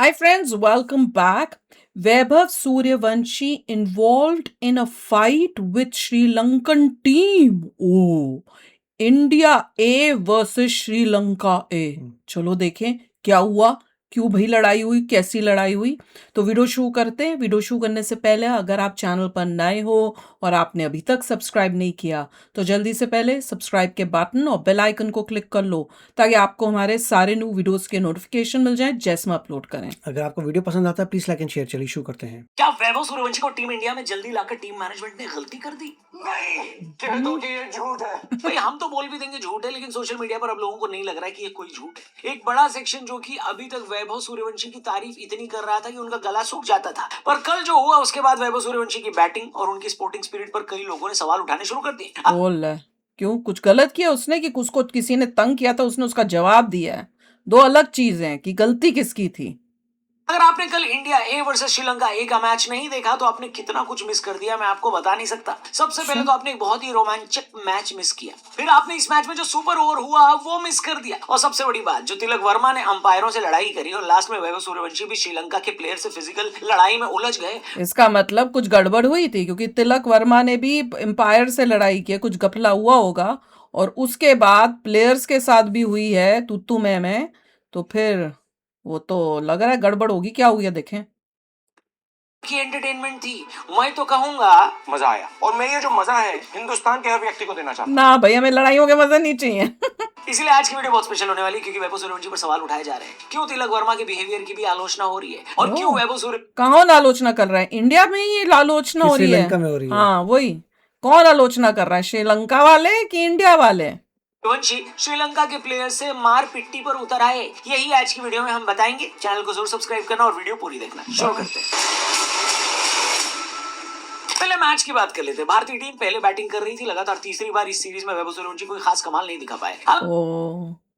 Hi friends, welcome back. Vaibhav Suryavanshi involved in a fight with Sri Lankan team. Oh, India A versus Sri Lanka A. चलो देखें क्या हुआ, क्यों भाई लड़ाई हुई, कैसी लड़ाई हुई। तो वीडियो शुरू करते हैं। वीडियो शुरू करने से पहले अगर आप चैनल पर नए हो और आपने अभी तक सब्सक्राइब नहीं किया तो जल्दी से पहले सब्सक्राइब के बटन और बेल आइकन को क्लिक कर लो ताकि आपको हमारे सारे न्यू वीडियोस के नोटिफिकेशन मिल जाए जैसे हम अपलोड करें। अगर आपको वीडियो पसंद आता है प्लीज लाइक एंड शेयर। चलिए शुरू करते हैं। क्या वैभव सूर्यवंशी को टीम इंडिया में जल्दी लाकर टीम मैनेजमेंट ने गलती कर दी? नहीं, कह दो कि ये झूठ है। भाई हम तो बोल भी देंगे झूठ है, लेकिन सोशल मीडिया पर अब लोगों को नहीं लग रहा है कि ये कोई झूठ है। एक बड़ा सेक्शन जो कि अभी तक वैभव सूर्यवंशी की तारीफ इतनी कर रहा था कि उनका गला सूख जाता था, पर कल जो हुआ उसके बाद वैभव सूर्यवंशी की बैटिंग और उनकी स्पोर्टिंग स्पिरिट पर कई लोगों ने सवाल उठाने शुरू कर दिए। बोल रहा है क्यों, कुछ गलत किया उसने कि उसको किसी ने तंग किया था, उसने उसका जवाब दिया है। दो अलग चीजें हैं कि गलती किसकी थी। अगर आपने कल इंडिया ए वर्सेस श्रीलंका ए का मैच नहीं देखा तो आपने कितना कुछ मिस कर दिया, मैं आपको बता नहीं सकता। सबसे पहले तो आपने एक बहुत ही रोमांचक मैच मिस किया, फिर आपने इस मैच में जो सुपर ओवर हुआ वो मिस कर दिया, और सबसे बड़ी बात जो तिलक वर्मा ने अंपायरों से लड़ाई करी और लास्ट में वैभव सूर्यवंशी भी श्रीलंका के प्लेयर से फिजिकल लड़ाई में उलझ गए। इसका मतलब कुछ गड़बड़ हुई थी, क्योंकि तिलक वर्मा ने भी एम्पायर से लड़ाई की, कुछ घपला हुआ होगा और उसके बाद प्लेयर्स के साथ भी हुई है तू मैं, तो फिर वो तो लग रहा है गड़बड़ होगी। क्या हुई है देखें। की एंटरटेनमेंट थी, मैं तो कहूंगा मजा आया, और मैं ये जो मजा है हिंदुस्तान के हर व्यक्ति को देना चाहता हूं। ना भाई, हमें लड़ाइयों के मजा नहीं चाहिए। इसलिए आज की वीडियो बहुत स्पेशल होने वाली है, क्योंकि वैभव सूर्यवंशी पर सवाल उठाए जा रहे हैं। क्यों तिलक वर्मा के बिहेवियर की भी आलोचना हो रही है, और क्यों वैभव सूर्य कौन आलोचना कर रहा है? इंडिया में ही आलोचना हो रही है। श्रीलंका में हो रही है। हाँ वही, कौन आलोचना कर रहा है, श्रीलंका वाले कि इंडिया वाले? वंशी श्रीलंका के प्लेयर से मार पिट्टी पर उतर आए, यही आज की वीडियो में हम बताएंगे। चैनल को जरूर सब्सक्राइब करना और वीडियो पूरी देखना। शुरू करते हैं। पहले मैच की बात कर लेते हैं। भारतीय टीम पहले बैटिंग कर रही थी, लगातार तीसरी बार इस सीरीज में वैभव सूर्यवंशी कोई खास कमाल नहीं दिखा पाए।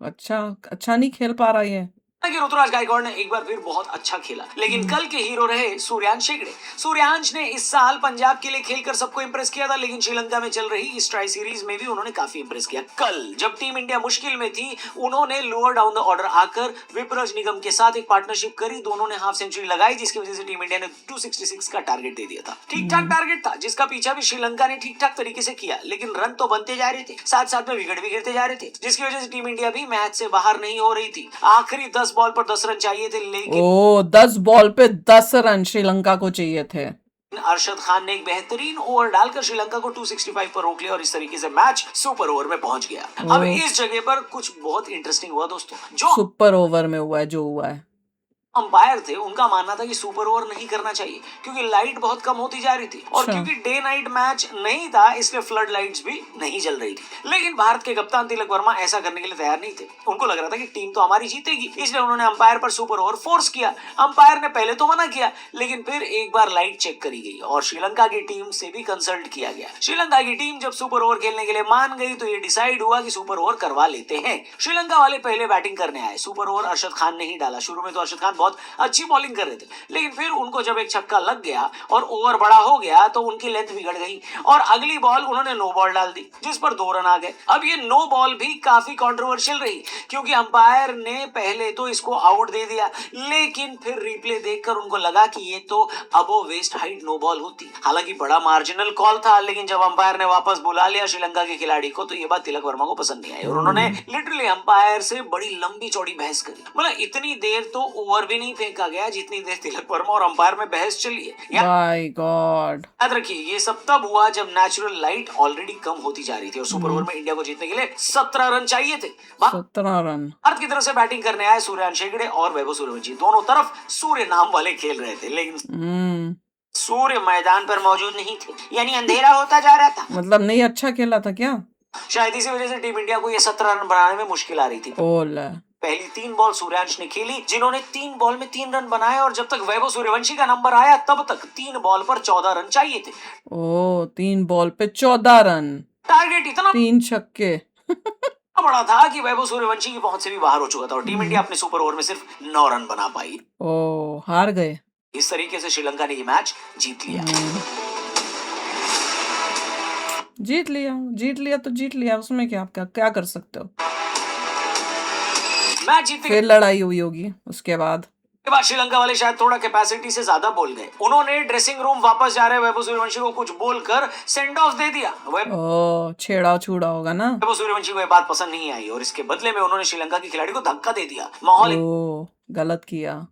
अच्छा नहीं खेल पा रहा है। कि ऋतुराज गायकवाड़ ने एक बार फिर बहुत अच्छा खेला, लेकिन कल के हीरो रहे सूर्यांश हेगड़े। सूर्यांश ने इस साल पंजाब के लिए खेलकर सबको इंप्रेस किया था, लेकिन श्रीलंका में चल रही इस ट्राई सीरीज में भी उन्होंने काफी इंप्रेस किया। कल जब टीम इंडिया मुश्किल में थी, उन्होंने लोअर डाउन द ऑर्डर आकर विपराज निगम के साथ एक पार्टनरशिप करी। दोनों ने हाफ सेंचुरी लगाई, जिसकी वजह से टीम इंडिया ने 266 का टारगेट दे दिया था। ठीक ठाक टारगेट था, जिसका पीछा भी श्रीलंका ने ठीक ठाक तरीके से किया, लेकिन रन तो बनते जा रहे थे, साथ साथ में विकेट भी गिरते जा रहे थे, जिसकी वजह से टीम इंडिया भी मैच से बाहर नहीं हो रही थी। आखिरी 10 बॉल पर 10 रन चाहिए थे, लेकिन 10 बॉल पे 10 रन श्रीलंका को चाहिए थे। अरशद खान ने एक बेहतरीन ओवर डालकर श्रीलंका को 265 पर रोक लिया, और इस तरीके से मैच सुपर ओवर में पहुंच गया। अब इस जगह पर कुछ बहुत इंटरेस्टिंग हुआ दोस्तों। जो सुपर ओवर में हुआ है, जो हुआ है, अंपायर थे उनका मानना था कि सुपर ओवर नहीं करना चाहिए, क्योंकि लाइट बहुत कम होती जा रही थी, और क्योंकि डे नाइट मैच नहीं था इसलिए फ्लड लाइट्स भी नहीं जल रही थी। लेकिन भारत के कप्तान तिलक वर्मा ऐसा करने के लिए तैयार नहीं थे। उनको लग रहा था कि टीम तो हमारी जीतेगी, इसलिए उन्होंने अंपायर पर सुपर ओवर फोर्स किया। अंपायर ने पहले तो मना किया, लेकिन फिर एक बार लाइट चेक करी गई और श्रीलंका की टीम से भी कंसल्ट किया गया। श्रीलंका की टीम जब सुपर ओवर खेलने के लिए मान गई तो ये डिसाइड हुआ कि सुपर ओवर करवा लेते हैं। श्रीलंका वाले पहले बैटिंग करने आए। सुपर ओवर अरशद खान ने ही डाला। शुरू में तो अरशद खान बहुत अच्छी बॉलिंग कर रहे थे, लेकिन फिर उनको जब एक छक्का लग गया और ओवर बड़ा हो गया तो उनकी लेंथ बिगड़ गई, और अगली बॉल उन्होंने नो बॉल डाल दी, जिस पर 2 रन आ गए। अब ये नो बॉल भी काफी कंट्रोवर्शियल रही, क्योंकि अंपायर ने पहले तो इसको आउट दे दिया, लेकिन फिर रिप्ले देखकर उनको लगा कि ये तो अबो वेस्ट हाइट नो बॉल होती। हालांकि बड़ा मार्जिनल कॉल था, लेकिन जब अंपायर ने वापस बुला लिया श्रीलंका के खिलाड़ी को, तो ये बात तिलक वर्मा को पसंद नहीं आई, और उन्होंने लिटरली अंपायर से बड़ी लंबी चौड़ी बहस करी। मतलब इतनी देर तो ओवर भी नहीं फेंका गया जितनी देर तिलक वर्मा और अंपायर में बहस चली है। My God. याद रखिए, ये सब तब हुआ जब नेचुरल लाइट ऑलरेडी कम होती जा रही थी, और सुपर ओवर में इंडिया को जीतने के लिए 17 रन चाहिए थे। 17 रन। भारत की तरफ से बैटिंग करने आए सूर्यांश हेगड़े और वैभव सूर्यवंशी। दोनों तरफ सूर्य नाम वाले खेल रहे थे, लेकिन सूर्य मैदान पर मौजूद नहीं थे, यानी अंधेरा होता जा रहा था। मतलब नहीं अच्छा खेला था क्या? शायद इसी वजह से टीम इंडिया को ये 17 रन बनाने में मुश्किल आ रही थी। पहली 3 बॉल सूर्यांश ने खेली, जिन्होंने 3 बॉल में 3 रन बनाए, और जब तक वैभव सूर्यवंशी का नंबर आया तब तक 3 बॉल पर 14 रन चाहिए थे। 3 बॉल पे 14 रन, टारगेट इतना 3 छक्के बड़ा था कि वैभव सूर्यवंशी की पहुंच से भी बाहर हो चुका था, और टीम इंडिया अपने सुपर ओवर में सिर्फ 9 रन बना पाई। हार गए। इस तरीके से श्रीलंका ने ये मैच जीत लिया। जीत लिया तो जीत लिया, उसमें क्या कर सकते हो। मैच जीतने फिर लड़ाई हुई होगी उसके बाद। के बाद श्रीलंका वाले शायद थोड़ा कैपेसिटी से ज्यादा बोल गए। उन्होंने ड्रेसिंग रूम वापस जा रहे वैभव सूर्यवंशी को कुछ बोलकर सेंड ऑफ दे दिया। ओ छेड़ा छूड़ा होगा ना। वैभव सूर्यवंशी को यह बात पसंद नहीं आई और इसके बदले में उन्होंने श्रीलंका के खिलाड़ी को धक्का दे दिया। माहौल गलत किया,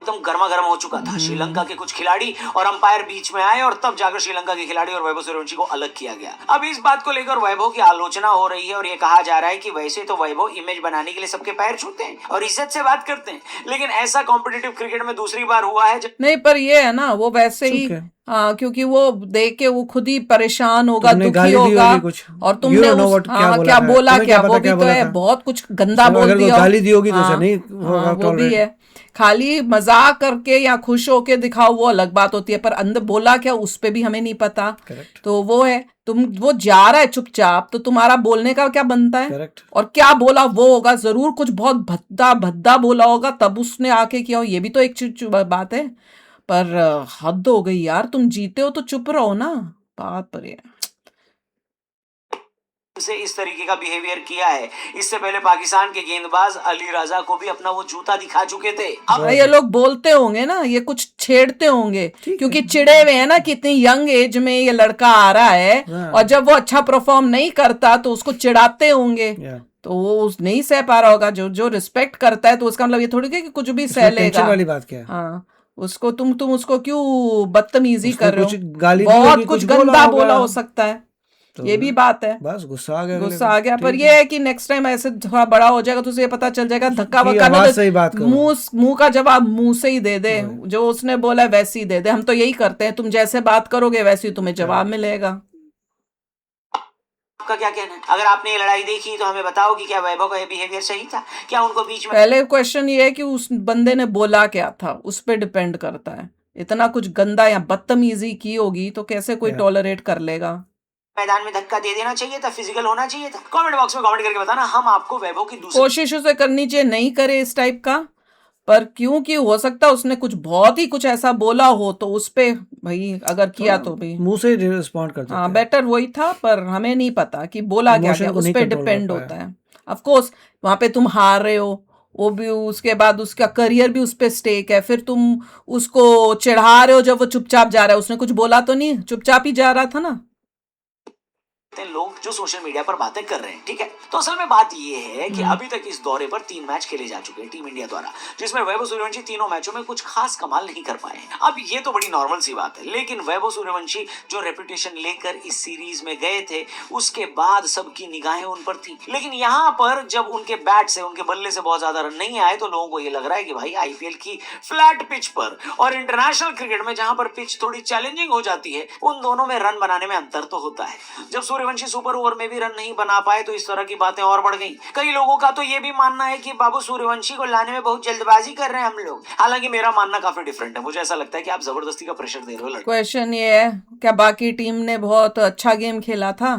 एकदम गर्मा गर्म हो चुका था। श्रीलंका के कुछ खिलाड़ी और अंपायर बीच में आए और तब जाकर श्रीलंका के खिलाड़ी और वैभव सूर्यवंशी को अलग किया गया। अब इस बात को लेकर वैभव की आलोचना हो रही है और ये कहा जा रहा है कि वैसे तो वैभव इमेज बनाने के लिए सबके पैर छूते हैं और इज्जत से बात करते हैं, लेकिन ऐसा कॉम्पिटिटिव क्रिकेट में दूसरी बार हुआ है नहीं। पर ये है ना, वो वैसे ही क्योंकि वो देख के वो खुद ही परेशान होगा, दुखी होगा और तुमने क्या बोला, क्या वो भी तो है, बहुत कुछ गंदा बोल दिया, गाली दी होगी तो नहीं होगा, वो भी है। खाली मजाक करके या खुश होके दिखाओ वो अलग बात होती है, पर अंदर बोला क्या उस पे भी हमें नहीं पता। तो वो है, वो जा रहा है चुपचाप, तो तुम्हारा बोलने का क्या बनता है? और क्या बोला वो होगा, जरूर कुछ बहुत भद्दा बोला होगा तब उसने आके किया हो, ये भी तो एक बात है। पर हद हो गई यार, तुम जीते हो तो चुप रहो ना, बात पर है। से इस तरीके का बिहेवियर किया है। इससे पहले पाकिस्तान के गेंदबाज अली रजा को भी अपना वो जूता दिखा चुके थे। अब ये लोग बोलते होंगे ना, ये कुछ छेड़ते होंगे क्योंकि चिड़े हुए हैं ना कि इतनी यंग एज में ये लड़का आ रहा है और जब वो अच्छा परफॉर्म नहीं करता तो उसको चिढ़ाते होंगे, तो वो नहीं सह पा रहा होगा। जो रिस्पेक्ट करता है तो उसका मतलब ये थोड़ी कि कुछ भी सह लेगा। वाली बात क्या है? हाँ, उसको तुम उसको क्यों बदतमीजी कर रहे हो? बहुत कुछ गंदा बोला हो सकता है, तो ये भी बात है। बस गुस्सा आ गया। पर ये है कि नेक्स्ट टाइम ऐसे थोड़ा बड़ा हो जाएगा तो उसे पता चल जाएगा, धक्का वक्का ना मुंह का जवाब मुंह से ही दे दे, जो उसने बोला वैसे ही दे दे। हम तो यही करते हैं, तुम जैसे बात करोगे वैसे ही तुम्हें जवाब मिलेगा। आपका क्या कहना है? अगर आपने ये लड़ाई देखी तो हमें बताओ कि क्या वैभव का ये बिहेवियर सही था? क्या उनको बीच में, पहले क्वेश्चन ये है कि उस बंदे ने बोला क्या था, उस पर डिपेंड करता है। इतना कुछ गंदा या बदतमीजी की होगी तो कैसे कोई टॉलरेट कर लेगा? मैदान में धक्का दे देना चाहिए था, फिजिकल होना चाहिए था? कमेंट बॉक्स में कमेंट करके बताना, हम आपको वैभव की कोशिश उसे करनी चाहिए नहीं करे इस टाइप का, पर क्योंकि हो सकता है उसने कुछ बहुत ही कुछ ऐसा बोला हो तो उस पे भाई अगर किया तो भी मुंह से रिस्पॉन्ड करते हैं। बेटर वही था, पर हमें नहीं पता कि बोला क्या, उस पे डिपेंड होता है। ऑफ कोर्स वहां पे तुम हार रहे हो, वो भी, उसके बाद उसका करियर भी उस पे स्टेक है, फिर तुम उसको चिढ़ा रहे हो जब वो चुपचाप जा रहा है। उसने कुछ बोला तो नहीं, चुपचाप ही जा रहा था ना। लोग जो सोशल मीडिया पर बातें कर रहे हैं, ठीक है, तो असल में बात ये है कि अभी तक इस दौरे पर 3 मैच खेले जा चुके हैं टीम इंडिया द्वारा, जिसमें वैभव सूर्यवंशी तीनों मैचों में कुछ खास कमाल नहीं कर पाए। अब ये तो बड़ी नॉर्मल सी बात है, लेकिन वैभव सूर्यवंशी जो रेपुटेशन लेकर इस सीरीज में गए थे उसके बाद सबकी निगाहें उन पर थी, लेकिन यहाँ पर जब उनके बैट से, उनके बल्ले से बहुत ज्यादा रन नहीं आए तो लोगों को ये लग रहा है कि भाई आईपीएल की फ्लैट पिच पर और इंटरनेशनल क्रिकेट में जहां पर पिच थोड़ी चैलेंजिंग हो जाती है, उन दोनों में रन बनाने में अंतर तो होता है। जब सूर्यवंशी सुपर ओवर में भी रन नहीं बना पाए तो इस तरह की बातें और बढ़ गई। कई लोगों का तो ये भी मानना है कि बाबू सूर्यवंशी को लाने में बहुत जल्दबाजी कर रहे हैं हम लोग। हालांकि मेरा मानना काफी डिफरेंट है, मुझे ऐसा लगता है कि आप जबरदस्ती का प्रेशर दे रहे हो। क्वेश्चन ये है, क्या बाकी टीम ने बहुत अच्छा गेम खेला था?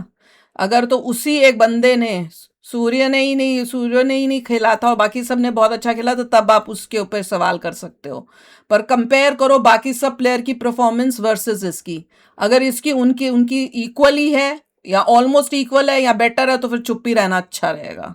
अगर तो उसी एक बंदे ने, सूर्य ने ही नहीं खेला था और बाकी सब ने बहुत अच्छा खेला, तो तब आप उसके ऊपर सवाल कर सकते हो। पर कंपेयर करो बाकी सब प्लेयर की परफॉर्मेंस वर्सेस इसकी, अगर इसकी उनकी इक्वली है या ऑलमोस्ट इक्वल है या बेटर है तो फिर चुप ही रहना अच्छा रहेगा।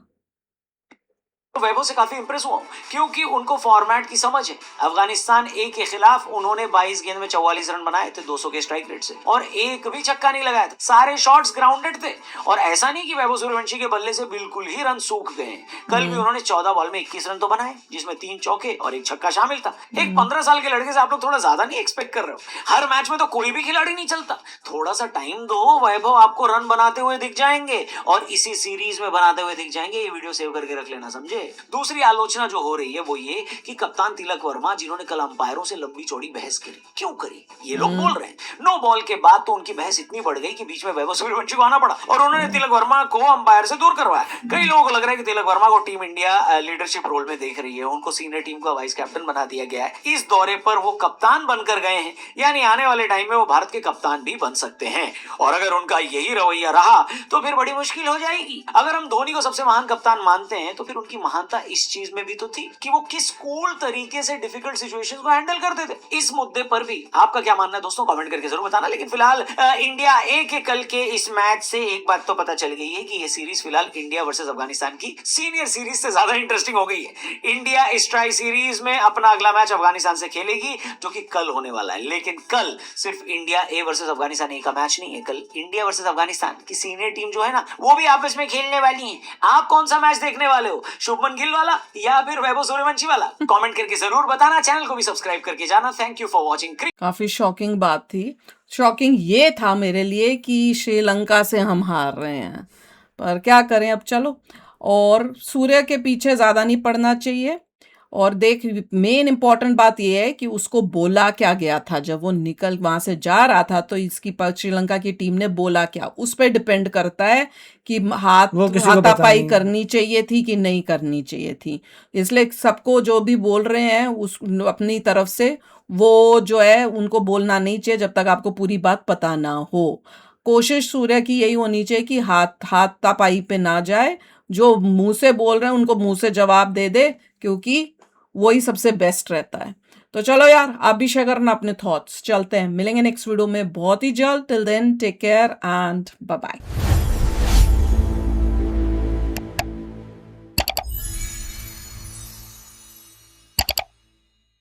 वैभव से काफी इंप्रेस हुआ क्योंकि उनको फॉर्मेट की समझ है। अफगानिस्तान ए के खिलाफ उन्होंने 22 गेंद में 44 रन बनाए थे 200 के स्ट्राइक रेट से और एक भी छक्का नहीं लगाया था, सारे शॉट्स ग्राउंडेड थे। और ऐसा नहीं कि वैभव सूर्यवंशी के बल्ले से बिल्कुल ही रन सूख गए, कल भी उन्होंने 14 बॉल में 21 रन तो बनाए, जिसमें 3 चौके और 1 छक्का शामिल था। एक 15 साल के लड़के से आप लोग थोड़ा ज्यादा नहीं एक्सपेक्ट कर रहे हो? हर मैच में तो कोई भी खिलाड़ी नहीं चलता, थोड़ा सा टाइम दो, वैभव आपको रन बनाते हुए दिख जाएंगे और इसी सीरीज में बनाते हुए दिख जाएंगे। ये वीडियो सेव करके रख लेना, समझे? दूसरी आलोचना जो हो रही है वो ये कि कप्तान तिलक वर्मा, जिन्होंने कल अंपायरों से लंबी चौड़ी बहस करी, क्यों करी? ये लोग बोल रहे हैं नो बॉल के बाद तो उनकी बहस इतनी बढ़ गई कि बीच में वैभव सूर्यवंशी को आना पड़ा और उन्होंने तिलक वर्मा को अंपायर से दूर करवाया। कई लोगों को लग रहा है कि तिलक वर्मा को टीम इंडिया लीडरशिप रोल में देख रही है, उनको सीनियर टीम का वाइस कैप्टन बना दिया गया है। इस दौरे पर वो कप्तान बनकर गए हैं, यानी आने वाले टाइम में वो भारत के कप्तान भी बन सकते हैं। और अगर उनका यही रवैया रहा तो फिर बड़ी मुश्किल हो जाएगी। अगर हम धोनी को सबसे महान कप्तान मानते हैं तो फिर उनकी महान महानता इस चीज में भी तो थी कि वो किस कूल तरीके से डिफिकल्ट सिचुएशंस को हैंडल करते थे। इस मुद्दे पर भी आपका क्या मानना है दोस्तों, कमेंट करके जरूर बताना। लेकिन फिलहाल इंडिया ए के कल के इस मैच से एक बात तो पता चल गई है कि ये सीरीज फिलहाल इंडिया वर्सेस अफगानिस्तान की सीनियर सीरीज से ज्यादा इंटरेस्टिंग हो गई है। इंडिया इस ट्राई सीरीज में अपना अगला मैच अफगानिस्तान से खेलेगी जो कि कल होने वाला है। लेकिन कल सिर्फ इंडिया ए वर्सेस अफगानिस्तान ए का मैच नहीं है, कल इंडिया वर्सेस अफगानिस्तान की सीनियर टीम जो है ना वो भी आपस में खेलने वाली है। आप कौन सा मैच देखने वाले हो, शुभमन गिल वाला या फिर वैभव सूर्यवंशी वाला? कमेंट करके जरूर बताना, चैनल को भी सब्सक्राइब करके जाना। Thank you for watching. काफी शॉकिंग बात थी। शॉकिंग ये था मेरे लिए कि श्रीलंका से हम हार रहे हैं, पर क्या करें अब, चलो। और सूर्य के पीछे ज्यादा नहीं पड़ना चाहिए। और देख, मेन इंपॉर्टेंट बात यह है कि उसको बोला क्या गया था जब वो निकल वहां से जा रहा था, तो इसकी श्रीलंका की टीम ने बोला क्या, उस पर डिपेंड करता है कि हाथापाई करनी चाहिए थी कि नहीं करनी चाहिए थी। इसलिए सबको जो भी बोल रहे हैं उस अपनी तरफ से वो जो है उनको बोलना नहीं चाहिए जब तक आपको पूरी बात पता ना हो। कोशिश सूर्य की यही होनी चाहिए कि हाथापाई पे ना जाए, जो मुंह से बोल रहे हैं उनको मुंह से जवाब दे दे, क्योंकि वही सबसे बेस्ट रहता है। तो चलो यार, आप भी शेयर करना अपने थॉट्स। चलते हैं, मिलेंगे नेक्स्ट वीडियो में बहुत ही जल्द। Till then take care and bye bye.